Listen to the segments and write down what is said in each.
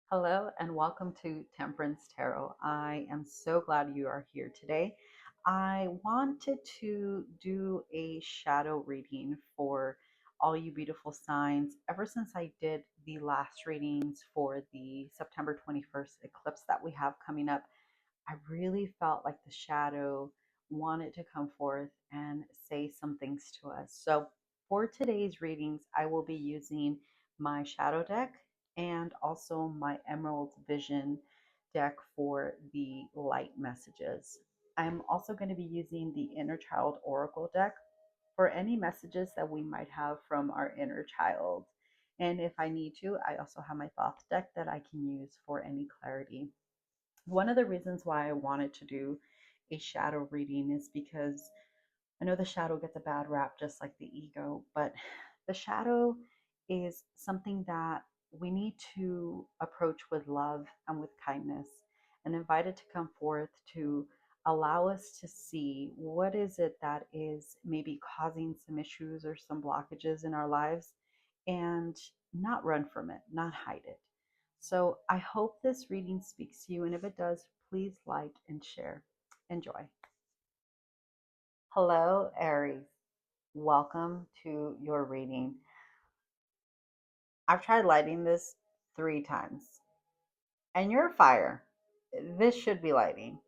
Hello and welcome to Temperance Tarot. I am so glad you are here today. I wanted to do a shadow reading for all you beautiful signs. Ever since I did the last readings for the September 21st eclipse that we have coming up, I really felt like the shadow wanted to come forth and say some things to us. So, for today's readings, I will be using my shadow deck and also my Emerald Vision deck for the light messages. I'm also going to be using the Inner Child Oracle deck for any messages that we might have from our inner child. And if I need to, I also have my Thoth deck that I can use for any clarity. One of the reasons why I wanted to do a shadow reading is because I know the shadow gets a bad rap just like the ego, but the shadow is something that we need to approach with love and with kindness and invite it to come forth to allow us to see what is it that is maybe causing some issues or some blockages in our lives and not run from it, not hide it. So I hope this reading speaks to you, and if it does, please like and share. Enjoy. Hello, Aries. Welcome to your reading. I've tried lighting this 3 times, and you're fire. This should be lighting.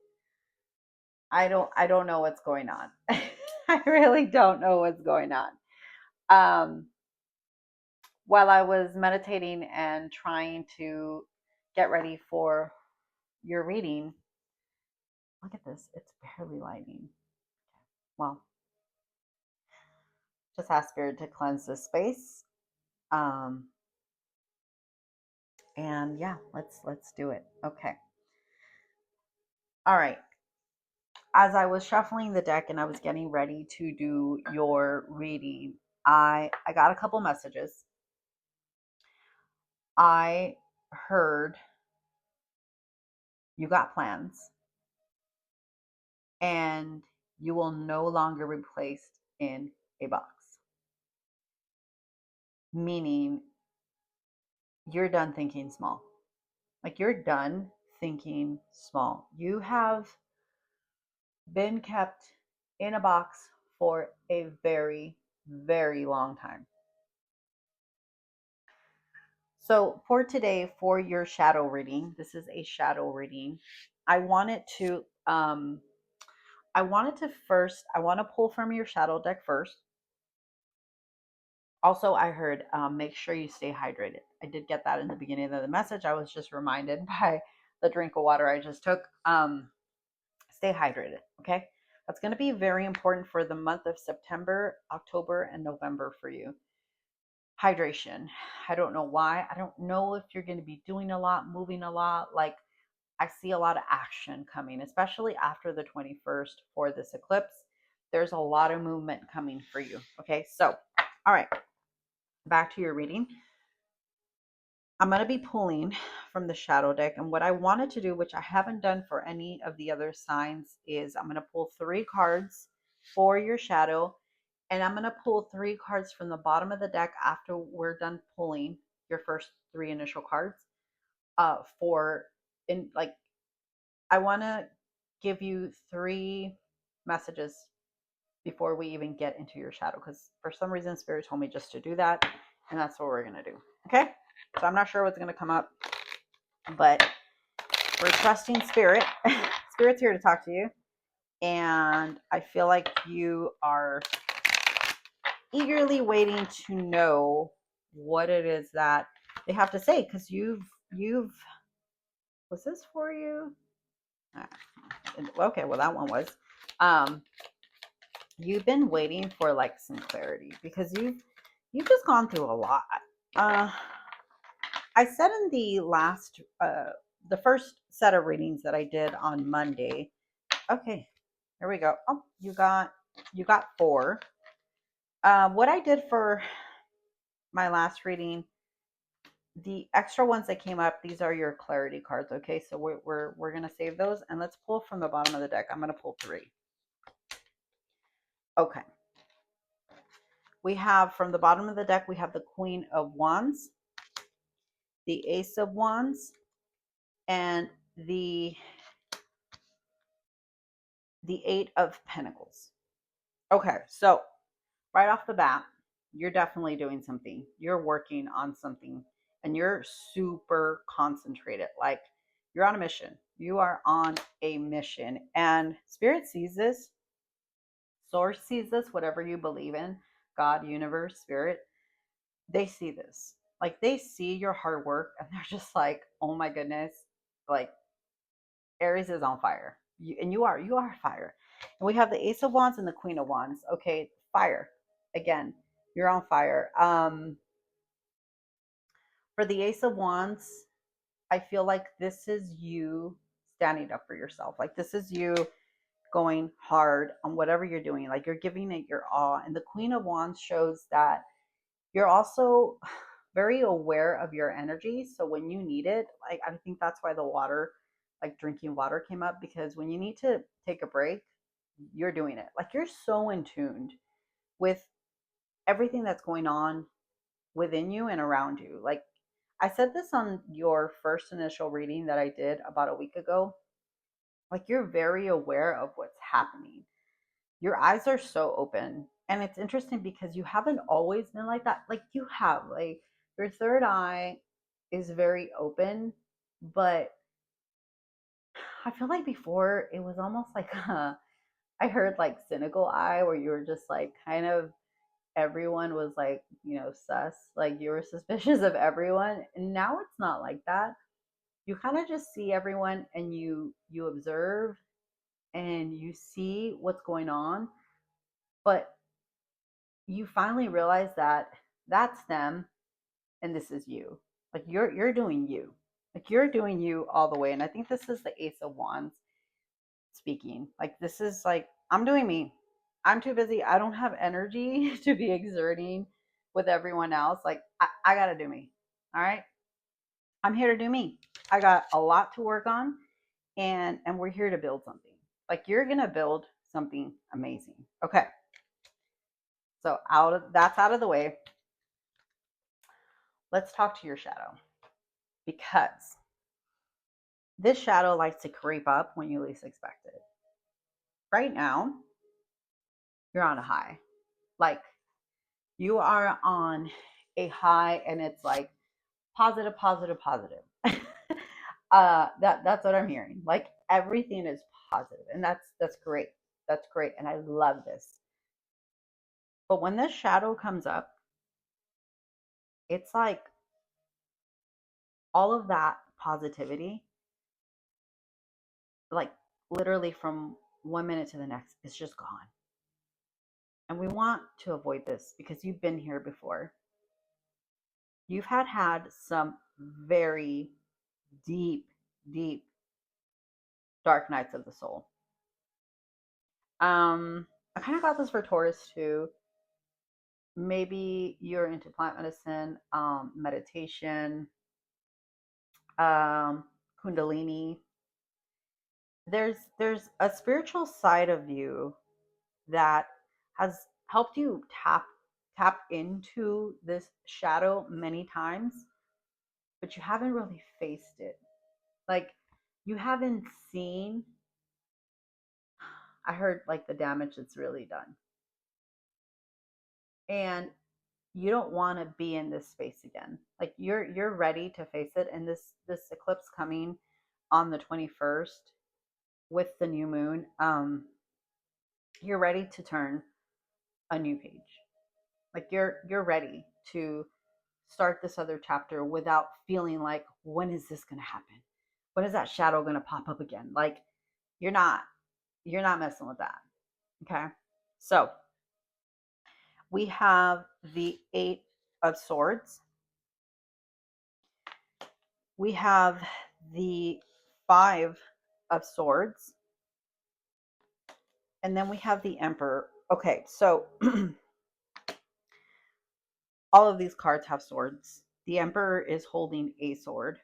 I don't know what's going on. I really don't know what's going on. Um, while I was meditating and trying to get ready for your reading, look at this. It's barely lighting. Well, just ask Spirit to cleanse this space. Um, and yeah, let's do it. Okay. All right. As I was shuffling the deck and I was getting ready to do your reading, I got a couple messages. I heard you got plans and you will no longer be placed in a box. Meaning you're done thinking small. Like you're done thinking small. You have been kept in a box for a very, very long time. So for today, for your shadow reading, this is a shadow reading. I wanted to I want to pull from your shadow deck first. Also, I heard make sure you stay hydrated. I did get that in the beginning of the message. I was just reminded by the drink of water I just took. Stay hydrated, okay? That's going to be very important for the month of September, October, and November for you. Hydration. I don't know why. I don't know if you're going to be doing a lot, moving a lot. Like I see a lot of action coming, especially after the 21st for this eclipse. There's a lot of movement coming for you. Okay, so, all right, back to your reading. I'm going to be pulling from the shadow deck. And what I wanted to do, which I haven't done for any of the other signs, is I'm going to pull 3 cards for your shadow. And I'm going to pull 3 cards from the bottom of the deck after we're done pulling your first 3 initial cards. For in like I want to give you 3 messages before we even get into your shadow, because for some reason Spirit told me just to do that, and that's what we're going to do. Okay, so I'm not sure what's going to come up, but we're trusting Spirit. Spirit's here to talk to you, and I feel like you are eagerly waiting to know what it is that they have to say, because you've was this for you? Okay, well that one was. Um, you've been waiting for like some clarity because you've just gone through a lot. Uh, I said in the first set of readings that I did on Monday. Okay, here we go. Oh, you got 4. What I did for my last reading, the extra ones that came up, these are your clarity cards. Okay, so we're gonna save those and let's pull from the bottom of the deck. I'm gonna pull 3. Okay. We have from the bottom of the deck, we have the Queen of Wands, the Ace of Wands, and the Eight of Pentacles. Okay, so right off the bat, you're definitely doing something. You're working on something and you're super concentrated. Like you're on a mission. You are on a mission. And Spirit sees this, Source sees this, whatever you believe in, God, universe, spirit, they see this. Like they see your hard work and they're just like, oh my goodness, like Aries is on fire. And you are fire. And we have the Ace of Wands and the Queen of Wands. Okay, fire. Again, you're on fire. For the Ace of Wands, I feel like this is you standing up for yourself. Like this is you going hard on whatever you're doing. Like you're giving it your all. And the Queen of Wands shows that you're also very aware of your energy. So when you need it, like I think that's why the water, like drinking water came up, because when you need to take a break, you're doing it. Like you're so in tuned with everything that's going on within you and around you. Like I said this on your first initial reading that I did about a week ago. Like you're very aware of what's happening. Your eyes are so open. And it's interesting because you haven't always been like that. Like you have, like your third eye is very open, but I feel like before it was almost like I heard like cynical eye where you were just like kind of everyone was like, sus, like you were suspicious of everyone. And now it's not like that. You kind of just see everyone and you observe and you see what's going on, but you finally realize that that's them and this is you. Like you're doing you. Like you're doing you all the way. And I think this is the Ace of Wands speaking. Like this is like I'm doing me. I'm too busy. I don't have energy to be exerting with everyone else. Like I gotta do me. All right. I'm here to do me. I got a lot to work on and we're here to build something. Like you're gonna build something amazing. Okay. So out of the way. Let's talk to your shadow, because this shadow likes to creep up when you least expect it. Right now, you're on a high. Like you are on a high and it's like positive, positive, positive. That's what I'm hearing. Like everything is positive, and that's great. That's great, and I love this. But when this shadow comes up, it's like all of that positivity, like literally from 1 minute to the next, it's just gone. And we want to avoid this because you've been here before. You've had some very deep, deep dark nights of the soul. I kind of got this for Taurus too. Maybe you're into plant medicine, meditation, um, kundalini. There's a spiritual side of you that has helped you tap into this shadow many times, but you haven't really faced it. Like you haven't seen, I heard like the damage that's really done. And you don't want to be in this space again. Like you're ready to face it, and this eclipse coming on the 21st with the new moon, you're ready to turn a new page. Like you're ready to start this other chapter without feeling like, when is this going to happen? When is that shadow going to pop up again? Like you're not you're not messing with that. Okay? So, we have the 8 of Swords. We have the 5 of Swords. And then we have the Emperor. Okay, so all of these cards have swords. The Emperor is holding a sword.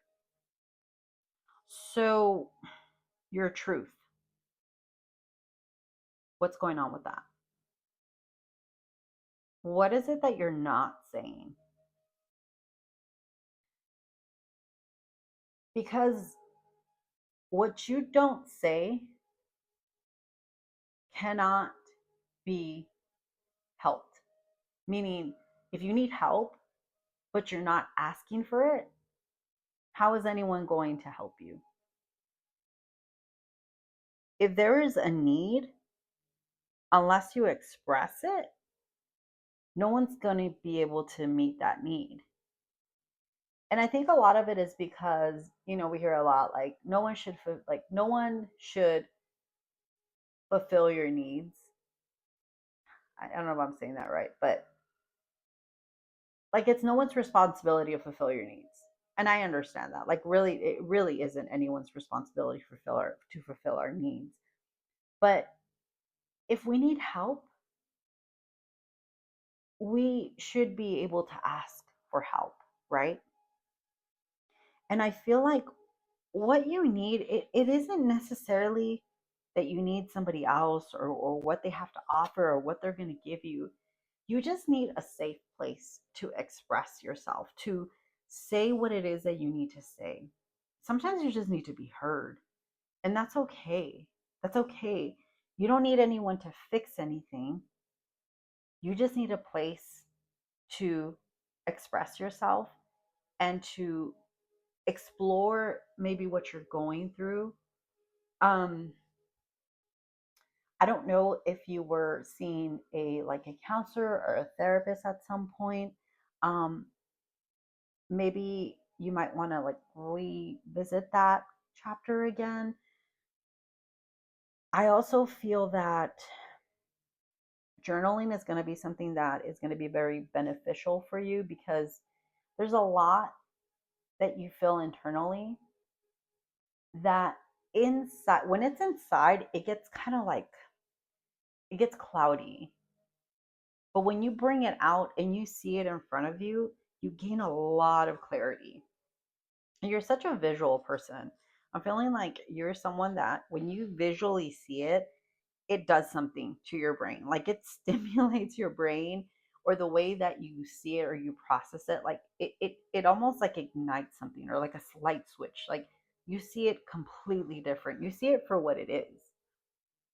So, your truth. What's going on with that? What is it that you're not saying? Because what you don't say cannot be helped. Meaning, if you need help, but you're not asking for it, how is anyone going to help you? If there is a need, unless you express it, no one's going to be able to meet that need. And I think a lot of it is because, we hear a lot like no one should fulfill your needs. I don't know if I'm saying that right, but like it's no one's responsibility to fulfill your needs. And I understand that. Like really it really isn't anyone's responsibility to fulfill our needs. But if we need help, we should be able to ask for help, right? And I feel like what you need, it isn't necessarily that you need somebody else or what they have to offer or what they're going to give you. You just need a safe place to express yourself, to say what it is that you need to say. Sometimes you just need to be heard, and that's okay. That's okay. You don't need anyone to fix anything. You just need a place to express yourself and to explore maybe what you're going through. Um, I don't know if you were seeing a counselor or a therapist at some point. Um, Maybe you might want to like revisit that chapter again. I also feel that journaling is going to be something that is going to be very beneficial for you because there's a lot that you feel internally that inside when it's inside it gets kind of like it gets cloudy, but when you bring it out and you see it in front of you, you gain a lot of clarity. And you're such a visual person. I'm feeling like you're someone that when you visually see it, it does something to your brain. Like it stimulates your brain, or the way that you see it or you process it, like it almost like ignites something or like a light switch. Like you see it completely different. You see it for what it is.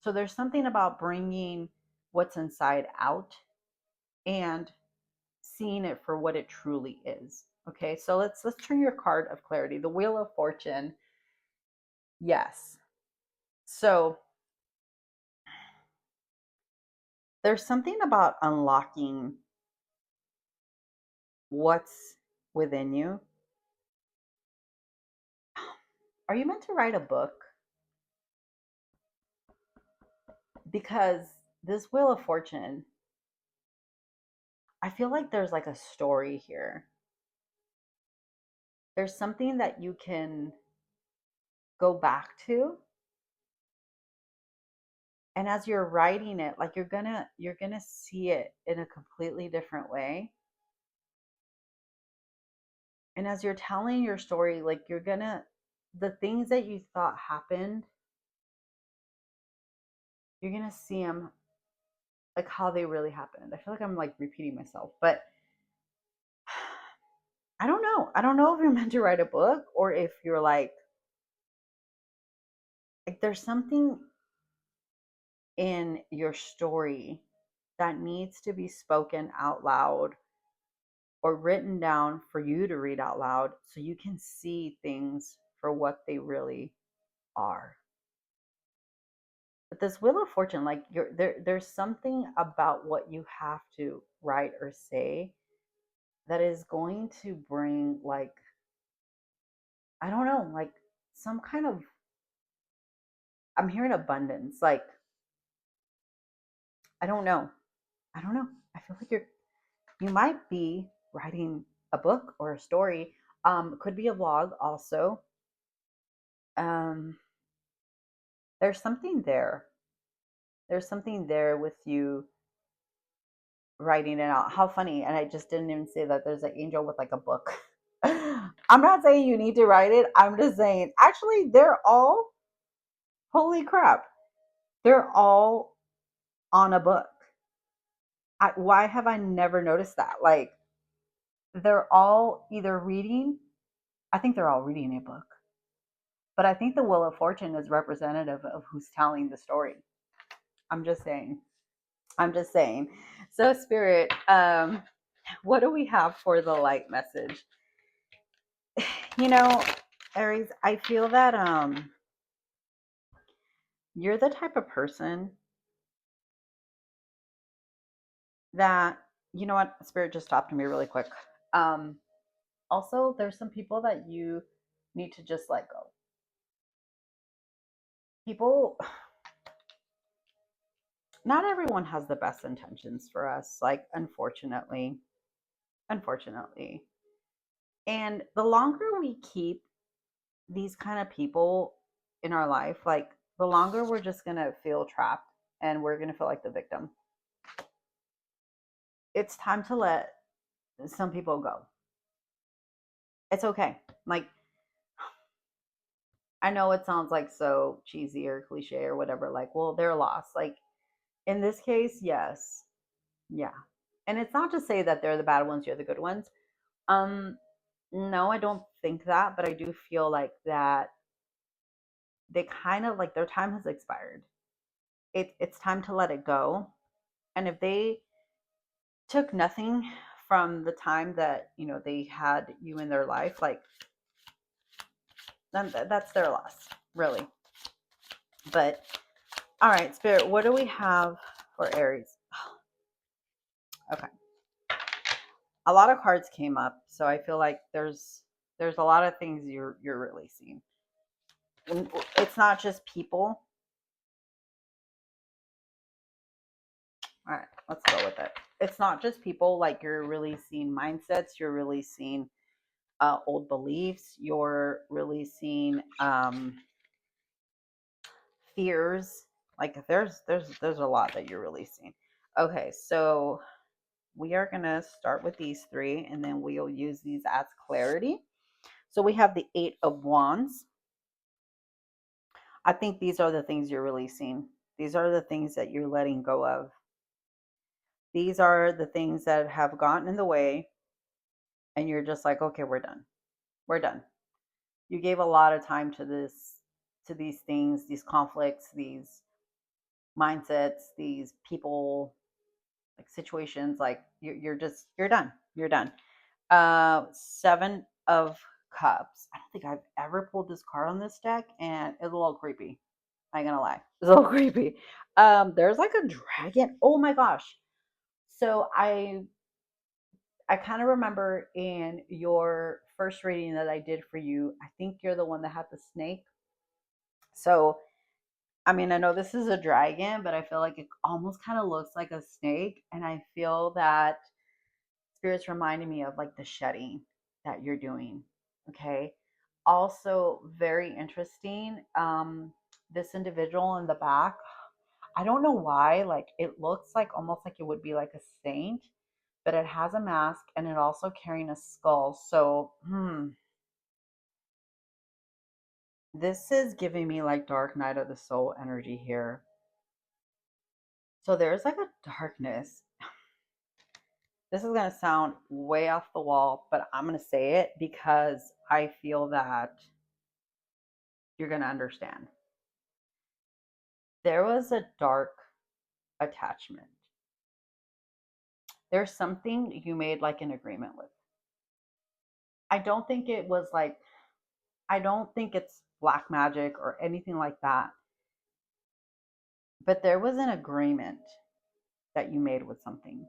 So there's something about bringing what's inside out and seeing it for what it truly is. Okay, so let's turn your card of clarity, the Wheel of Fortune. Yes. So there's something about unlocking what's within you. Are you meant to write a book? Because this Wheel of Fortune, I feel like there's like a story here. There's something that you can go back to, and as you're writing it, like you're gonna see it in a completely different way. And as you're telling your story, like the things that you thought happened, you're gonna see them like how they really happened. I feel like I'm like repeating myself, but I don't know. I don't know if you're meant to write a book or if you're like there's something in your story that needs to be spoken out loud or written down for you to read out loud so you can see things for what they really are. But this Wheel of Fortune, like there's something about what you have to write or say that is going to bring like, I don't know, like some kind of, I'm hearing abundance. Like, I don't know. I don't know. I feel like you might be writing a book or a story. Could be a vlog also. Um, there's something there. There's something there with you writing it out. How funny. And I just didn't even say that there's an angel with like a book. I'm not saying you need to write it. I'm just saying, actually, they're all, holy crap, they're all on a book. Why have I never noticed that? Like, they're all either reading, I think they're all reading a book, But I think the Wheel of Fortune is representative of who's telling the story. I'm just saying. I'm just saying. So, Spirit, what do we have for the light message? You know, Aries, I feel that you're the type of person that, you know what, Spirit just stopped me really quick. Um, Also, there's some people that you need to just let go. People, not everyone has the best intentions for us, like, unfortunately. And the longer we keep these kind of people in our life, like, the longer we're just going to feel trapped and we're going to feel like the victim. It's time to let some people go. It's okay. Like, I know it sounds like so cheesy or cliche or whatever, like, well, they're lost. Like, in this case, yes. Yeah. And it's not to say that they're the bad ones, you're the good ones. Um, no, I don't think that, but I do feel like that they kind of like their time has expired. It's time to let it go. And if they took nothing from the time that, they had you in their life, like, then that's their loss, really. But all right, Spirit, what do we have for Aries? Okay. A lot of cards came up, so I feel like there's a lot of things you're releasing. And it's not just people. All right, let's go with it. It's not just people. Like, you're releasing mindsets, you're releasing old beliefs, you're releasing fears. Like, there's a lot that you're releasing. Okay, so we are gonna start with these three, and then we'll use these as clarity. So we have the Eight of Wands. I think these are the things you're releasing. These are the things that you're letting go of. These are the things that have gotten in the way, and you're just like, okay, we're done. We're done. You gave a lot of time to these things, these conflicts, these mindsets, these people, like, situations. Like, you're done. You're done. Seven of Cups. I don't think I've ever pulled this card on this deck, and it's a little creepy. I ain't gonna lie. It's a little creepy. There's like a dragon. Oh my gosh. So I kind of remember in your first reading that I did for you, I think you're the one that had the snake. So, I mean, I know this is a dragon, but I feel like it almost kind of looks like a snake. And I feel that Spirit's reminding me of, like, the shedding that you're doing. Okay. Also, very interesting. This individual in the back, I don't know why, like, it looks like almost like it would be like a saint, but it has a mask and it also carrying a skull. So, this is giving me like dark night of the soul energy here. So there's like a darkness. This is going to sound way off the wall, but I'm going to say it because I feel that you're going to understand. There was a dark attachment. There's something you made like an agreement with. I don't think it was like, I don't think it's black magic or anything like that, but there was an agreement that you made with something,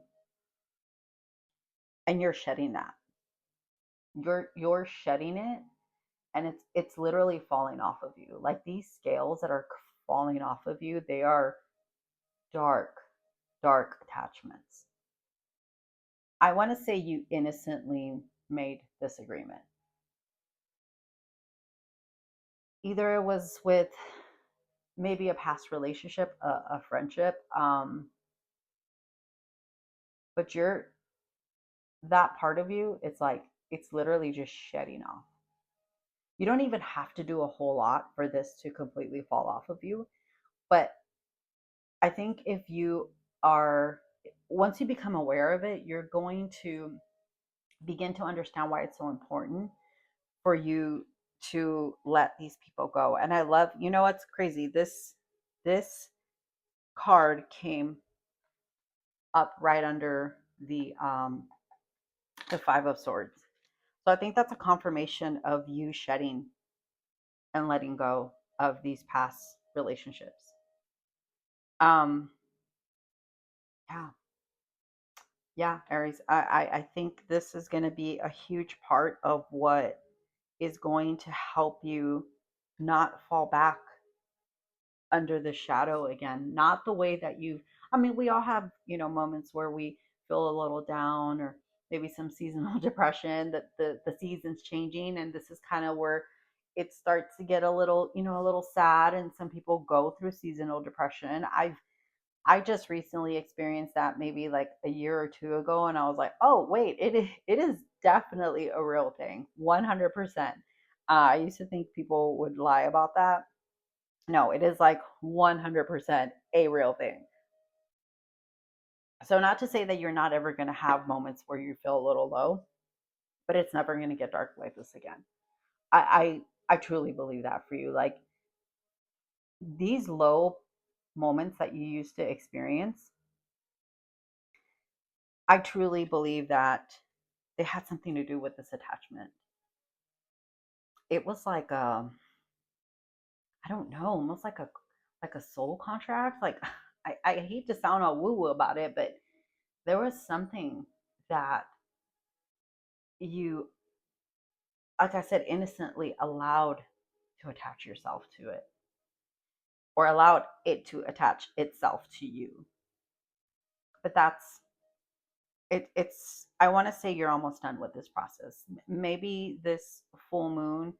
and you're shedding that. You're shedding it, and it's literally falling off of you. Like, these scales that are falling off of you, they are dark, dark attachments. I want to say you innocently made this agreement. Either it was with maybe a past relationship, a friendship, but you're that part of you. It's like it's literally just shedding off. You don't even have to do a whole lot for this to completely fall off of you, but I think if you are, once you become aware of it, you're going to begin to understand why it's so important for you to let these people go. And I love, you know what's crazy? This card came up right under the 5 of Swords. So I think that's a confirmation of you shedding and letting go of these past relationships. Um yeah, yeah, Aries. I think this is going to be a huge part of what is going to help you not fall back under the shadow again. Not the way that you, I mean, we all have, moments where we feel a little down, or maybe some seasonal depression, that the season's changing, and this is kind of where it starts to get a little, a little sad, and some people go through seasonal depression. I just recently experienced that maybe like a year or two ago, and I was like, oh wait, it is definitely a real thing, 100%. I used to think people would lie about that. No, it is like 100% a real thing. So, not to say that you're not ever going to have moments where you feel a little low, but it's never going to get dark like this again. I truly believe that for you. Like, these low moments that you used to experience, I truly believe that they had something to do with this attachment. It was like I don't know, almost like a soul contract. Like, I hate to sound all woo woo about it, but there was something that you, like I said, innocently allowed to attach yourself to it, or allowed it to attach itself to you. But that's it. I want to say you're almost done with this process. Maybe this full moon,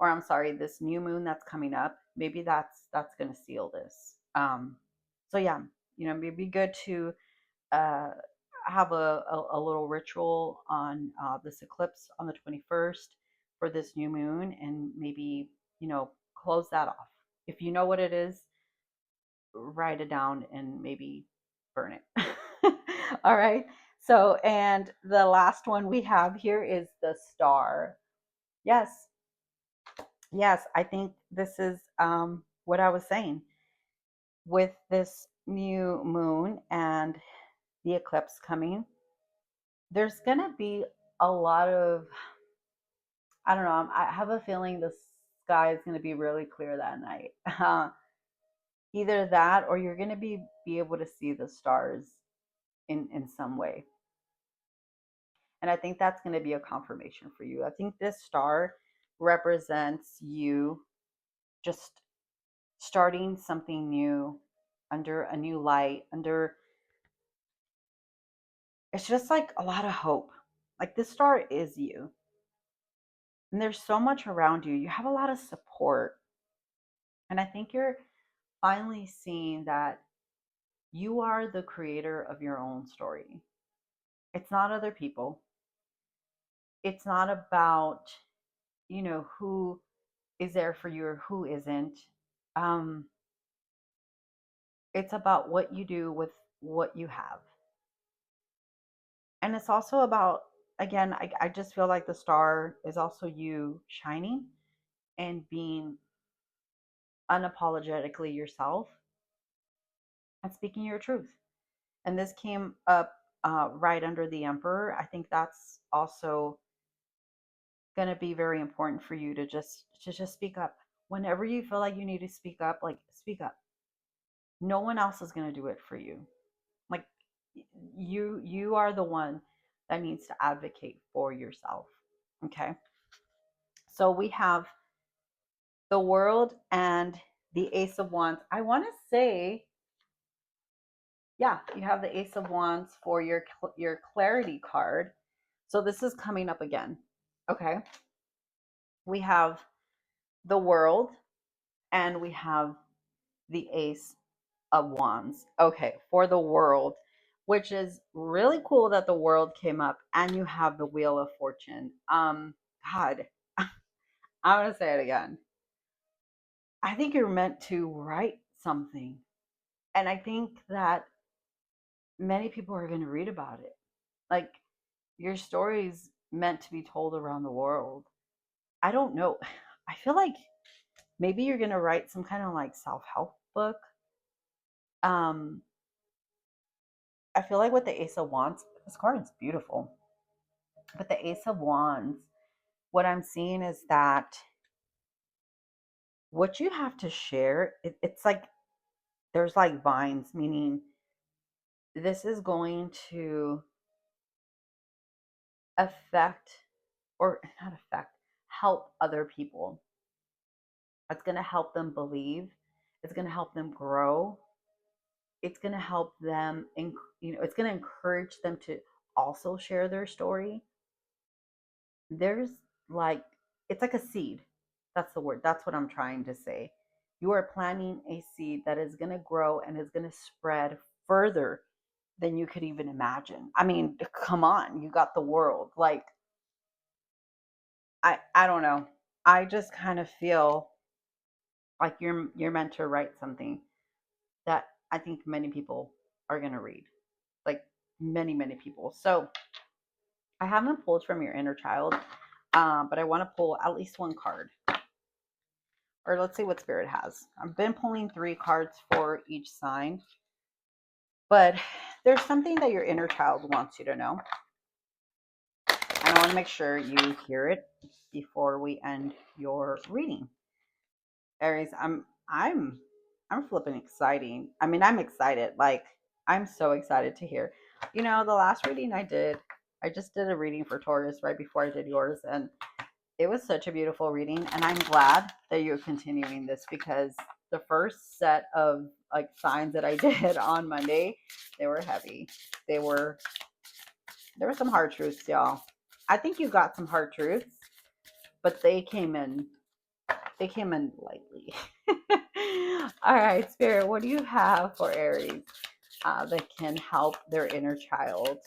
or I'm sorry, this new moon that's coming up, maybe that's going to seal this. So yeah, it'd be good to uh, have a little ritual on this eclipse on the 21st for this new moon, and maybe, close that off. If you know what it is, write it down and maybe burn it. All right. So, and the last one we have here is the star. Yes. Yes. I think this is what I was saying with this new moon and the eclipse coming. There's going to be a lot of, I don't know, I have a feeling the sky is going to be really clear that night. Either that, or you're going to be able to see the stars in some way. And I think that's going to be a confirmation for you. I think this star represents you just starting something new, under a new light, under, it's just like a lot of hope. Like, this star is you. And there's so much around you. You have a lot of support. And I think you're finally seeing that you are the creator of your own story. It's not other people. It's not about, who is there for you or who isn't. Um, it's about what you do with what you have. And it's also about, again, I just feel like the star is also you shining and being unapologetically yourself and speaking your truth. And this came up right under the Emperor. I think that's also going to be very important for you to just speak up whenever you feel like you need to speak up. Like, speak up. No one else is going to do it for you. Like, you are the one that needs to advocate for yourself. Okay, so we have the World and the Ace of Wands. I want to say, yeah, you have the Ace of Wands for your clarity card. So this is coming up again. Okay, we have the World and we have the Ace of Wands. Okay, for the World, which is really cool that the World came up, and you have the Wheel of Fortune. God, I'm gonna say it again. I think you're meant to write something, and I think that many people are gonna read about it. Like, your story's meant to be told around the world. I don't know. I feel like maybe you're going to write some kind of like self-help book. Um, I feel like with the Ace of Wands, this card is beautiful. But the Ace of Wands, what I'm seeing is that what you have to share, it's like there's like vines, meaning this is going to affect, or not affect, help other people. It's going to help them believe. It's going to help them grow. It's going to help them, it's going to encourage them to also share their story. There's like, it's like a seed. That's the word. That's what I'm trying to say. You are planting a seed that is going to grow and is going to spread further than you could even imagine. I mean, come on, you got the world. Like, I don't know. I just kind of feel like you're meant to write something that I think many people are going to read. Like many people. So, I haven't pulled from your inner child, but I want to pull at least one card. Or let's see what Spirit has. I've been pulling 3 cards for each sign, but there's something that your inner child wants you to know. And I want to make sure you hear it before we end your reading. Aries, I'm flipping exciting. I mean, I'm excited. Like, I'm so excited to hear. You know, the last reading I just did a reading for Taurus right before I did yours, and it was such a beautiful reading. And I'm glad that you're continuing this, because the first set of like signs that I did on Monday, they were heavy. There were some hard truths, y'all. I think you got some hard truths, but they came in lightly. All right, Spirit, what do you have for Aries that can help their inner child?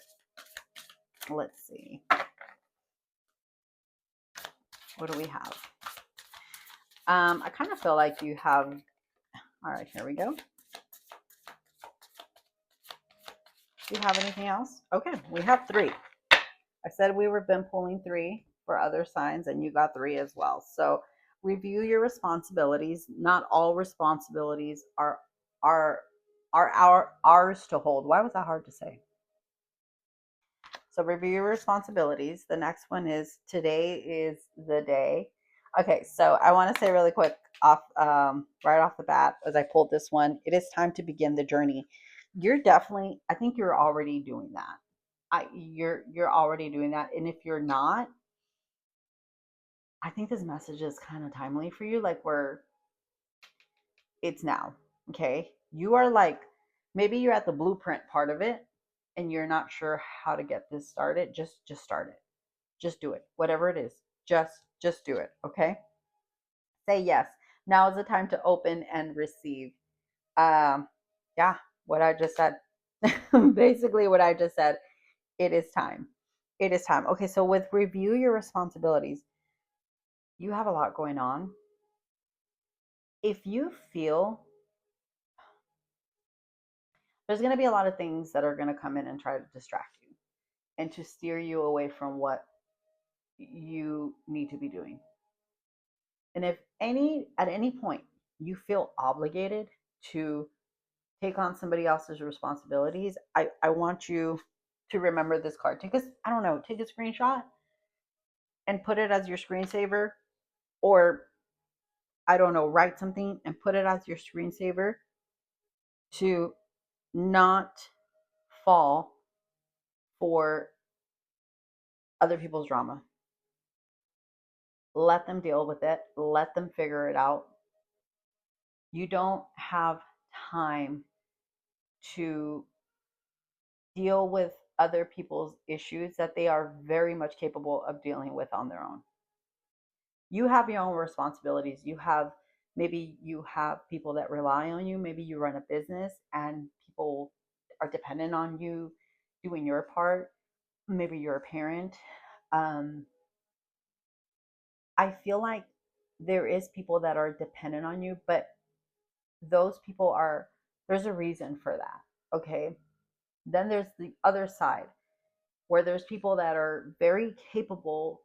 Let's see. What do we have? I kind of feel like you have. All right, here we go. Do you have anything else? Okay, we have 3. I said we were been pulling 3 for other signs, and you got 3 as well. So review your responsibilities. Not all responsibilities are ours to hold. Why was that hard to say? So review your responsibilities. The next one is today is the day. Okay, so I want to say really quick right off the bat as I pulled this one, it is time to begin the journey. You're definitely, I think you're already doing that. You're already doing that, and if you're not, I think this message is kind of timely for you. Like, where it's now. Okay, you are like, maybe you're at the blueprint part of it, and you're not sure how to get this started. Just start it. Just do it. Whatever it is, just do it. Okay. Say yes. Now is the time to open and receive. Um, yeah, what I just said. Basically, what I just said. It is time. It is time. Okay, so with review your responsibilities, you have a lot going on. If you feel there's going to be a lot of things that are going to come in and try to distract you and to steer you away from what you need to be doing. And if at any point you feel obligated to take on somebody else's responsibilities, I want you to remember this card. I don't know, take a screenshot and put it as your screensaver, or I don't know, write something and put it as your screensaver to not fall for other people's drama. Let them deal with it, let them figure it out. You don't have time to deal with other people's issues that they are very much capable of dealing with on their own. You have your own responsibilities. Maybe you have people that rely on you. Maybe you run a business and people are dependent on you doing your part. Maybe you're a parent. Um, I feel like there is people that are dependent on you, but those people there's a reason for that. Okay. Then there's the other side where there's people that are very capable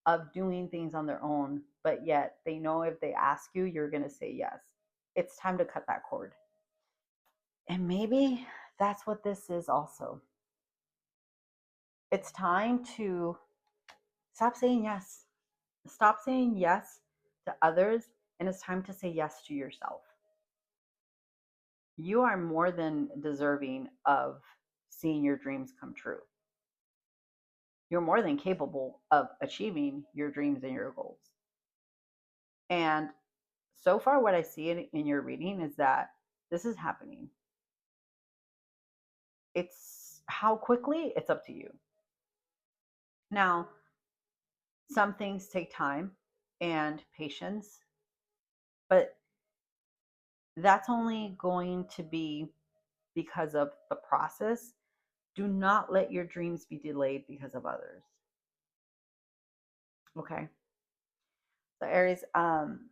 of doing things on their own, but yet they know if they ask you, you're going to say yes. It's time to cut that cord. And maybe that's what this is also. It's time to stop saying yes. Stop saying yes to others, and it's time to say yes to yourself. You are more than deserving of seeing your dreams come true. You're more than capable of achieving your dreams and your goals. And so far, what I see in your reading is that this is happening. It's how quickly, it's up to you. Now, some things take time and patience, but that's only going to be because of the process. Do not let your dreams be delayed because of others. Okay. So Aries, I'm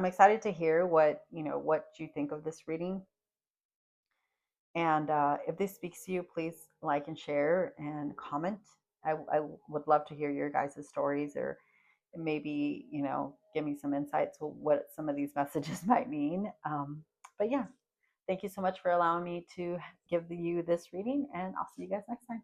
excited to hear what you think of this reading. And if this speaks to you, please like and share and comment. I would love to hear your guys' stories, or maybe, give me some insights to what some of these messages might mean. But yeah, thank you so much for allowing me to give you this reading, and I'll see you guys next time.